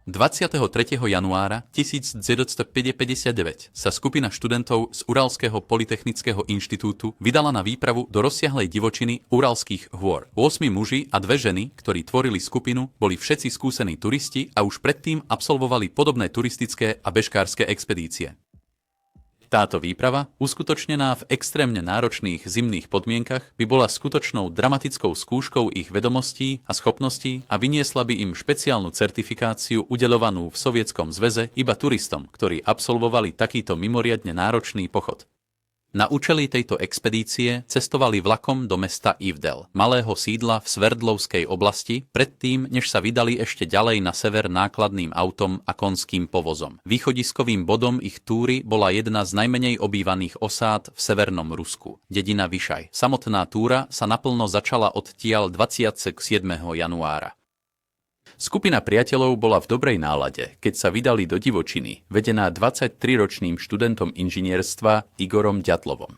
23. januára 1959 sa skupina študentov z Uralského polytechnického inštitútu vydala na výpravu do rozsiahlej divočiny Uralských hôr. 8 muži a 2 ženy, ktorí tvorili skupinu, boli všetci skúsení turisti a už predtým absolvovali podobné turistické a bežkárske expedície. Táto výprava, uskutočnená v extrémne náročných zimných podmienkach, by bola skutočnou dramatickou skúškou ich vedomostí a schopností a vyniesla by im špeciálnu certifikáciu udeľovanú v Sovietskom zväze iba turistom, ktorí absolvovali takýto mimoriadne náročný pochod. Na účely tejto expedície cestovali vlakom do mesta Ivdel, malého sídla v Sverdlovskej oblasti, predtým, než sa vydali ešte ďalej na sever nákladným autom a konským povozom. Východiskovým bodom ich túry bola jedna z najmenej obývaných osád v severnom Rusku, dedina Vyšaj. Samotná túra sa naplno začala odtiaľ 27. januára. Skupina priateľov bola v dobrej nálade, keď sa vydali do divočiny, vedená 23-ročným študentom inžinierstva Igorom Ďatlovom.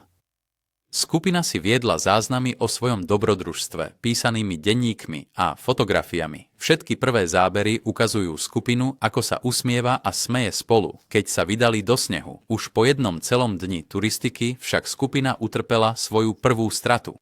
Skupina si viedla záznamy o svojom dobrodružstve, písanými denníkmi a fotografiami. Všetky prvé zábery ukazujú skupinu, ako sa usmieva a smeje spolu, keď sa vydali do snehu. Už po jednom celom dni turistiky však skupina utrpela svoju prvú stratu.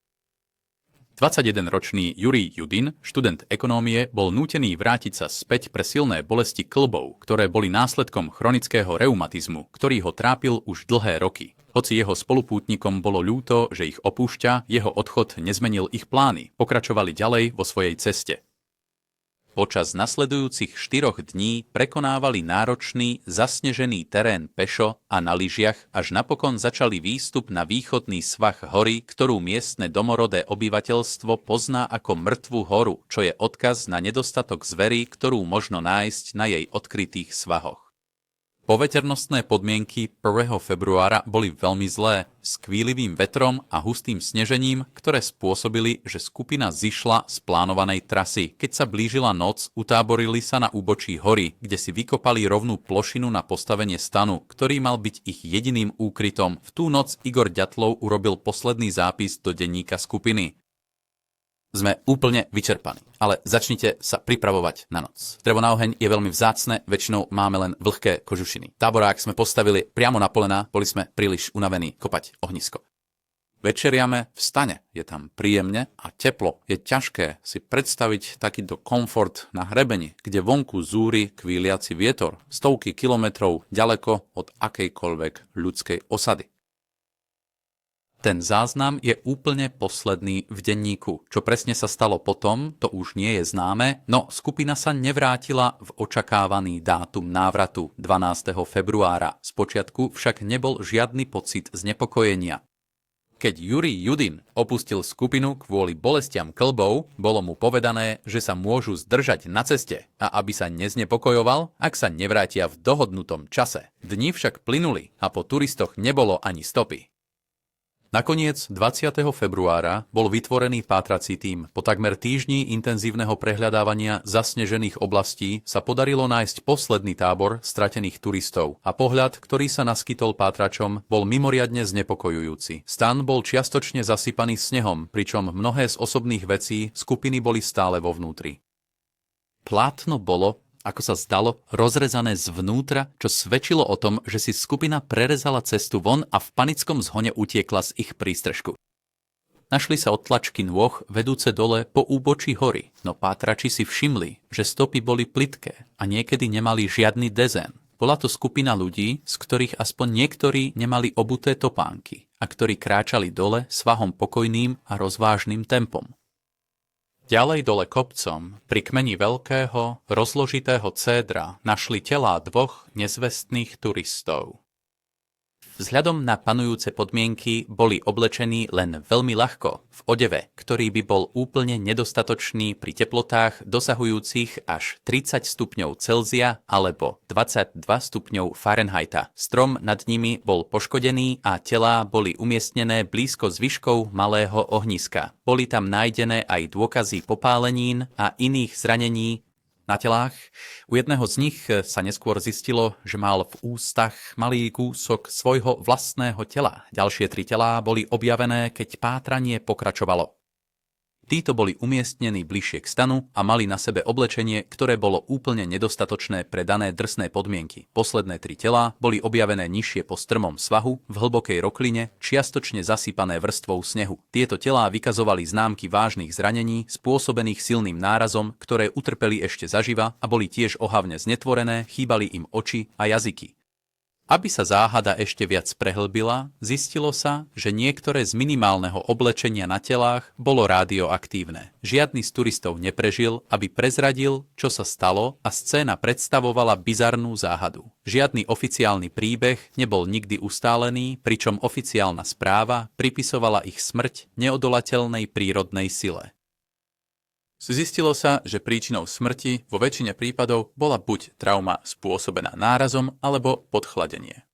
21-ročný Jurij Judin, študent ekonómie, bol nútený vrátiť sa späť pre silné bolesti kĺbov, ktoré boli následkom chronického reumatizmu, ktorý ho trápil už dlhé roky. Hoci jeho spolupútnikom bolo ľúto, že ich opúšťa, jeho odchod nezmenil ich plány, pokračovali ďalej vo svojej ceste. Počas nasledujúcich 4 dní prekonávali náročný, zasnežený terén pešo a na lyžiach, až napokon začali výstup na východný svah hory, ktorú miestne domorodé obyvateľstvo pozná ako Mŕtvu horu, čo je odkaz na nedostatok zvery, ktorú možno nájsť na jej odkrytých svahoch. Poveternostné podmienky 1. februára boli veľmi zlé, s kvílivým vetrom a hustým snežením, ktoré spôsobili, že skupina zišla z plánovanej trasy. Keď sa blížila noc, utáborili sa na úbočí hory, kde si vykopali rovnú plošinu na postavenie stanu, ktorý mal byť ich jediným úkrytom. V tú noc Igor Ďatlov urobil posledný zápis do denníka skupiny. Sme úplne vyčerpaní, ale začnite sa pripravovať na noc. Drevo na oheň je veľmi vzácne, väčšinou máme len vlhké kožušiny. Táborák sme postavili priamo na polená, boli sme príliš unavení kopať ohnisko. Večeriame v stane, je tam príjemne a teplo. Je ťažké si predstaviť takýto komfort na hrebeni, kde vonku zúri kvíliaci vietor, stovky kilometrov ďaleko od akejkoľvek ľudskej osady. Ten záznam je úplne posledný v denníku. Čo presne sa stalo potom, to už nie je známe, no skupina sa nevrátila v očakávaný dátum návratu 12. februára. Spočiatku však nebol žiadny pocit znepokojenia. Keď Jurij Judin opustil skupinu kvôli bolestiam kĺbov, bolo mu povedané, že sa môžu zdržať na ceste a aby sa neznepokojoval, ak sa nevrátia v dohodnutom čase. Dni však plynuli a po turistoch nebolo ani stopy. Nakoniec 20. februára bol vytvorený pátrací tím. Po takmer týždni intenzívneho prehľadávania zasnežených oblastí sa podarilo nájsť posledný tábor stratených turistov a pohľad, ktorý sa naskytol pátračom, bol mimoriadne znepokojujúci. Stan bol čiastočne zasypaný snehom, pričom mnohé z osobných vecí skupiny boli stále vo vnútri. Plátno bolo, ako sa zdalo, rozrezané zvnútra, čo svedčilo o tom, že si skupina prerezala cestu von a v panickom zhone utiekla z ich prístrežku. Našli sa odtlačky nôh vedúce dole po úbočí hory, no pátrači si všimli, že stopy boli plitké a niekedy nemali žiadny dezén. Bola to skupina ľudí, z ktorých aspoň niektorí nemali obuté topánky a ktorí kráčali dole svahom pokojným a rozvážnym tempom. Ďalej dole kopcom, pri kmeni veľkého, rozložitého cédra, našli telá 2 nezvestných turistov. Vzhľadom na panujúce podmienky boli oblečení len veľmi ľahko v odeve, ktorý by bol úplne nedostatočný pri teplotách dosahujúcich až 30 stupňov Celzia alebo 22 stupňov Fahrenheita. Strom nad nimi bol poškodený a telá boli umiestnené blízko zvyškov malého ohniska. Boli tam nájdené aj dôkazy popálenín a iných zranení na telách. U jedného z nich sa neskôr zistilo, že mal v ústach malý kúsok svojho vlastného tela. Ďalšie 3 telá boli objavené, keď pátranie pokračovalo. Títo boli umiestnení bližšie k stanu a mali na sebe oblečenie, ktoré bolo úplne nedostatočné pre dané drsné podmienky. Posledné 3 telá boli objavené nižšie po strmom svahu, v hlbokej rokline, čiastočne zasypané vrstvou snehu. Tieto telá vykazovali známky vážnych zranení, spôsobených silným nárazom, ktoré utrpeli ešte zaživa a boli tiež ohavne znetvorené, chýbali im oči a jazyky. Aby sa záhada ešte viac prehlbila, zistilo sa, že niektoré z minimálneho oblečenia na telách bolo radioaktívne. Žiadny z turistov neprežil, aby prezradil, čo sa stalo, a scéna predstavovala bizarnú záhadu. Žiadny oficiálny príbeh nebol nikdy ustálený, pričom oficiálna správa pripisovala ich smrť neodolateľnej prírodnej sile. Zistilo sa, že príčinou smrti vo väčšine prípadov bola buď trauma spôsobená nárazom alebo podchladenie.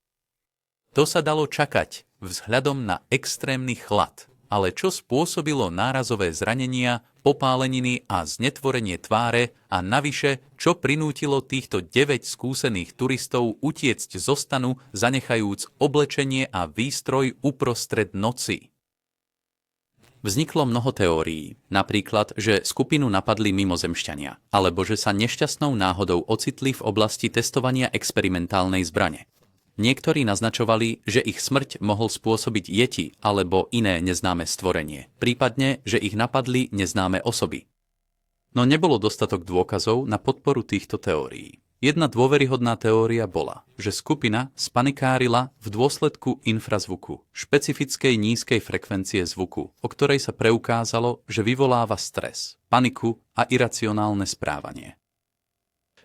To sa dalo čakať vzhľadom na extrémny chlad, ale čo spôsobilo nárazové zranenia, popáleniny a znetvorenie tváre a navyše, čo prinútilo týchto 9 skúsených turistov utiecť zo stanu, zanechajúc oblečenie a výstroj uprostred noci? Vzniklo mnoho teórií, napríklad, že skupinu napadli mimozemšťania, alebo že sa nešťastnou náhodou ocitli v oblasti testovania experimentálnej zbrane. Niektorí naznačovali, že ich smrť mohol spôsobiť Yeti alebo iné neznáme stvorenie, prípadne, že ich napadli neznáme osoby. No nebolo dostatok dôkazov na podporu týchto teórií. Jedna dôveryhodná teória bola, že skupina spanikárila v dôsledku infrazvuku, špecifickej nízkej frekvencie zvuku, o ktorej sa preukázalo, že vyvoláva stres, paniku a iracionálne správanie.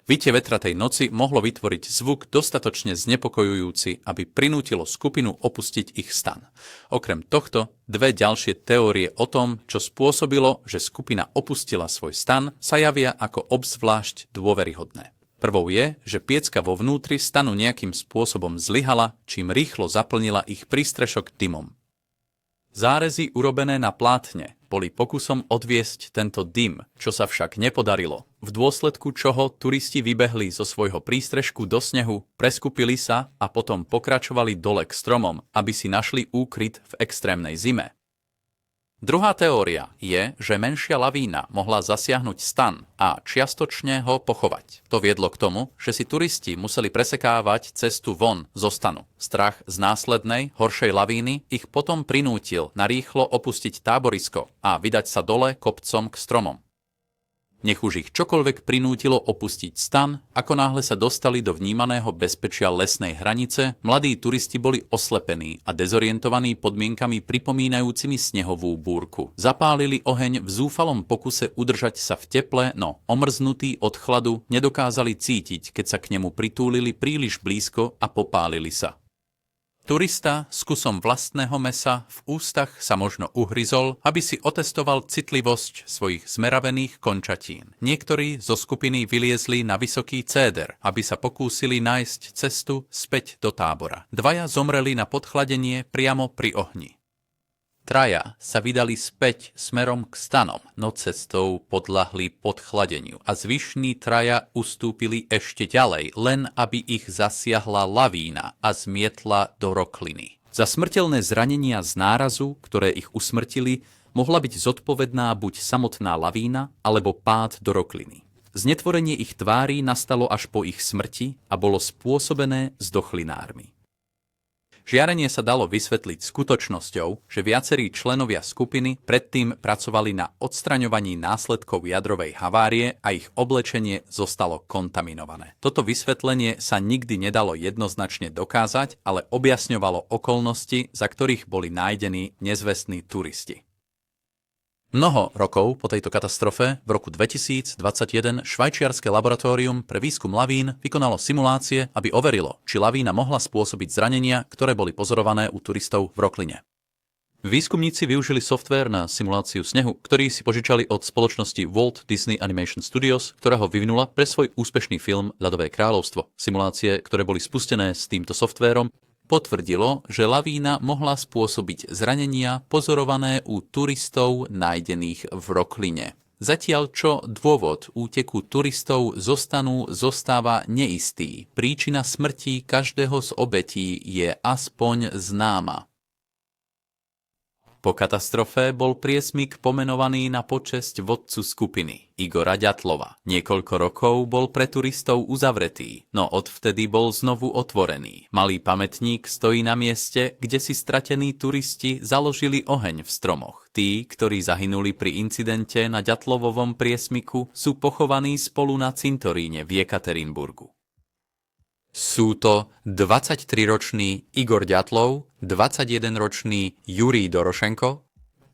Vytie vetratej noci mohlo vytvoriť zvuk dostatočne znepokojujúci, aby prinútilo skupinu opustiť ich stan. Okrem tohto, 2 ďalšie teórie o tom, čo spôsobilo, že skupina opustila svoj stan, sa javia ako obzvlášť dôveryhodné. Prvou je, že piecka vo vnútri stanu nejakým spôsobom zlyhala, čím rýchlo zaplnila ich prístrešok dymom. Zárezy urobené na plátne boli pokusom odviesť tento dym, čo sa však nepodarilo, v dôsledku čoho turisti vybehli zo svojho prístrežku do snehu, preskupili sa a potom pokračovali dole k stromom, aby si našli úkryt v extrémnej zime. Druhá teória je, že menšia lavína mohla zasiahnuť stan a čiastočne ho pochovať. To viedlo k tomu, že si turisti museli presekávať cestu von zo stanu. Strach z následnej, horšej lavíny ich potom prinútil narýchlo opustiť táborisko a vydať sa dole kopcom k stromom. Nech už ich čokoľvek prinútilo opustiť stan, ako náhle sa dostali do vnímaného bezpečia lesnej hranice, mladí turisti boli oslepení a dezorientovaní podmienkami pripomínajúcimi snehovú búrku. Zapálili oheň v zúfalom pokuse udržať sa v teple, no omrznutí od chladu nedokázali cítiť, keď sa k nemu pritúlili príliš blízko a popálili sa. Turista s kusom vlastného mäsa v ústach sa možno uhryzol, aby si otestoval citlivosť svojich zmeravených končatín. Niektorí zo skupiny vyliezli na vysoký céder, aby sa pokúsili nájsť cestu späť do tábora. 2 zomreli na podchladenie priamo pri ohni. 3 sa vydali späť smerom k stanom, no cestou podľahli podchladeniu a zvyšní 3 ustúpili ešte ďalej, len aby ich zasiahla lavína a zmietla do rokliny. Za smrteľné zranenia z nárazu, ktoré ich usmrtili, mohla byť zodpovedná buď samotná lavína, alebo pád do rokliny. Znetvorenie ich tvárí nastalo až po ich smrti a bolo spôsobené zdochlinármi. Žiarenie sa dalo vysvetliť skutočnosťou, že viacerí členovia skupiny predtým pracovali na odstraňovaní následkov jadrovej havárie a ich oblečenie zostalo kontaminované. Toto vysvetlenie sa nikdy nedalo jednoznačne dokázať, ale objasňovalo okolnosti, za ktorých boli nájdení nezvestní turisti. Mnoho rokov po tejto katastrofe v roku 2021 švajčiarske laboratórium pre výskum lavín vykonalo simulácie, aby overilo, či lavína mohla spôsobiť zranenia, ktoré boli pozorované u turistov v rokline. Výskumníci využili softvér na simuláciu snehu, ktorý si požičali od spoločnosti Walt Disney Animation Studios, ktorá ho vyvinula pre svoj úspešný film Ľadové kráľovstvo. Simulácie, ktoré boli spustené s týmto softvérom, potvrdilo, že lavína mohla spôsobiť zranenia pozorované u turistov nájdených v rokline. Zatiaľ čo dôvod úteku turistov zostáva neistý. Príčina smrti každého z obetí je aspoň známa. Po katastrofe bol priesmyk pomenovaný na počesť vodcu skupiny, Igora Ďatlova. Niekoľko rokov bol pre turistov uzavretý, no odvtedy bol znovu otvorený. Malý pamätník stojí na mieste, kde si stratení turisti založili oheň v stromoch. Tí, ktorí zahynuli pri incidente na Ďatlovovom priesmyku, sú pochovaní spolu na cintoríne v Jekaterinburgu. Sú to 23-ročný Igor Ďatlov, 21-ročný Jurij Dorošenko,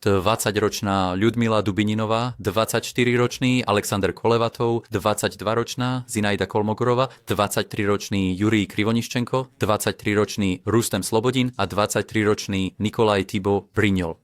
20-ročná Ľudmila Dubininová, 24-ročný Alexander Kolevatov, 22-ročná Zinaida Kolmogorova, 23-ročný Jurij Krivoniščenko, 23-ročný Rustem Slobodin a 23-ročný Nikolaj Thibaut Brignol.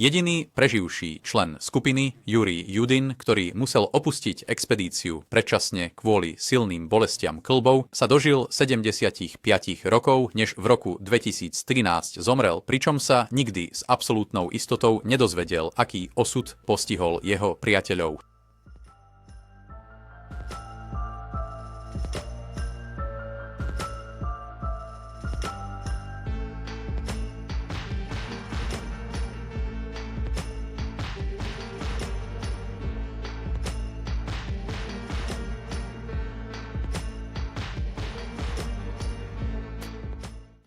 Jediný preživší člen skupiny, Jurij Judin, ktorý musel opustiť expedíciu predčasne kvôli silným bolestiam kĺbov, sa dožil 75 rokov, než v roku 2013 zomrel, pričom sa nikdy s absolútnou istotou nedozvedel, aký osud postihol jeho priateľov.